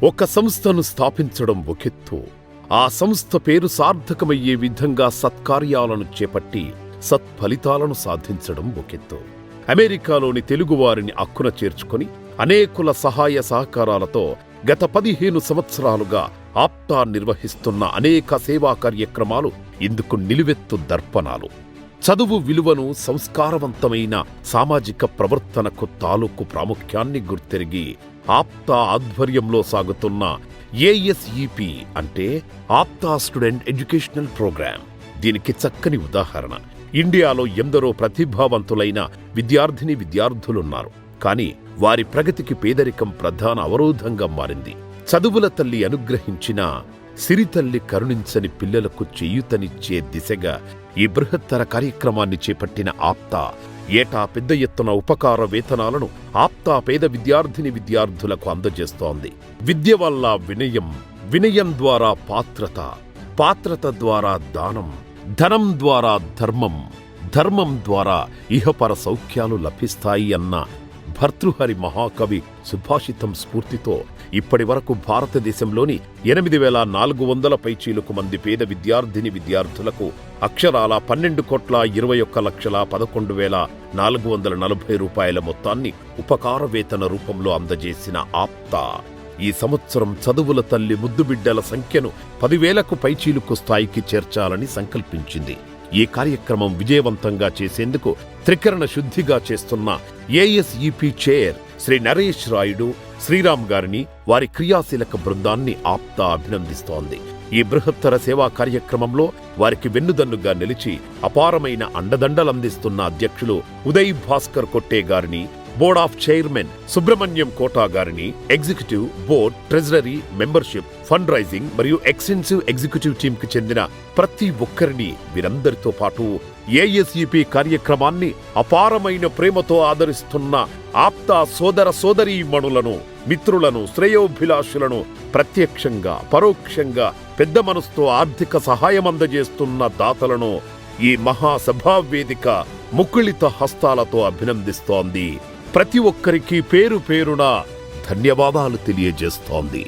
ఒక సంస్థను స్థాపించడం ఒకెత్తు, ఆ సంస్థ పేరు సార్థకమయ్యే విధంగా సత్కార్యాలను చేపట్టి సత్ఫలితాలను సాధించడం ఒకెత్తు. అమెరికాలోని తెలుగువారిని అక్కున చేర్చుకొని అనేకుల సహాయ సహకారాలతో గత 15 సంవత్సరాలుగా ఆప్తా నిర్వహిస్తున్న అనేక సేవా కార్యక్రమాలు ఇందుకు నిలువెత్తు దర్పణాలు. చదువు విలువను, సంస్కారవంతమైన సామాజిక ప్రవర్తనకు తాలూకు ప్రాముఖ్యాన్ని గుర్తెరిగి ఆప్తా ఆధ్వర్యంలో సాగుతున్న ఏఎస్ఈపి అంటే ఆప్తా స్టూడెంట్ ఎడ్యుకేషనల్ ప్రోగ్రామ్ దీనికి చక్కని ఉదాహరణ. ఇండియాలో ఎందరో ప్రతిభావంతులైన విద్యార్థులున్నారు. కానీ వారి ప్రగతికి పేదరికం ప్రధాన అవరోధంగా మారింది. చదువుల తల్లి అనుగ్రహించిన సిరితల్లి కరుణించని పిల్లలకు చేయూతనిచ్చే దిశగా ఈ బృహత్తర కార్యక్రమాన్ని చేపట్టిన ఆప్తా ఏటా పెద్ద ఎత్తున ఉపకార వేతనాలను ఆప్తా పేద విద్యార్థులకు అందజేస్తోంది. విద్య వల్ల వినయం, వినయం ద్వారా పాత్రత, పాత్రత ద్వారా దానం, ధనం ద్వారా ధర్మం, ధర్మం ద్వారా ఇహపర సౌఖ్యాలు లభిస్తాయి అన్న భర్తృహరి మహాకవి సుభాషితం స్ఫూర్తితో ఇప్పటి వరకు భారతదేశంలోని 8,400 పైచీలకు మంది పేద విద్యార్థులకు అక్షరాల 12,11,11,440 రూపాయల మొత్తాన్ని ఉపకార వేతన రూపంలో అందజేసిన ఆప్తా ఈ సంవత్సరం చదువుల తల్లి ముద్దుబిడ్డల సంఖ్యను 10,000కు పైచీలుకు స్థాయికి చేర్చాలని సంకల్పించింది. ఈ కార్యక్రమం విజయవంతంగా చేసేందుకు త్రికరణ శుద్ధిగా చేస్తున్న ఏఎస్ఈపి చైర్ శ్రీ నరేష్ రాయుడు, శ్రీరామ్ గారిని, వారి క్రియాశీలక బృందాన్ని ఆప్తా అభినందిస్తోంది. ఈ బృహత్తర సేవా కార్యక్రమంలో వారికి వెన్నుదన్నుగా నిలిచి అపారమైన అండదండలందిస్తున్న అధ్యక్షులు ఉదయ్ భాస్కర్ కొట్టే గారిని, board of chairman Subrahmanyam Kota గారిని, executive board, treasury, membership, fund raising మరియు ఎక్స్టెన్సివ్ ఎగ్జిక్యూటివ్ టీమ్ కి చెందిన ప్రతి ఒక్కరిని, వీరందరితో పాటు ఏఎస్ఈపి కార్యక్రమాన్ని అపారమైన ప్రేమతో ఆదరిస్తున్న ఆప్తా సోదర సోదరీమణులను, మిత్రులను, శ్రేయోభిలాషులను, ప్రత్యక్షంగా పరోక్షంగా పెద్ద మనసుతో ఆర్థిక సహాయం అందజేస్తున్న దాతలను ఈ మహాసభావేదిక ముకుళిత హస్తాలతో అభినందిస్తోంది. ప్రతి ఒక్కరికి పేరు పేరున ధన్యవాదాలు తెలియజేస్తోంది.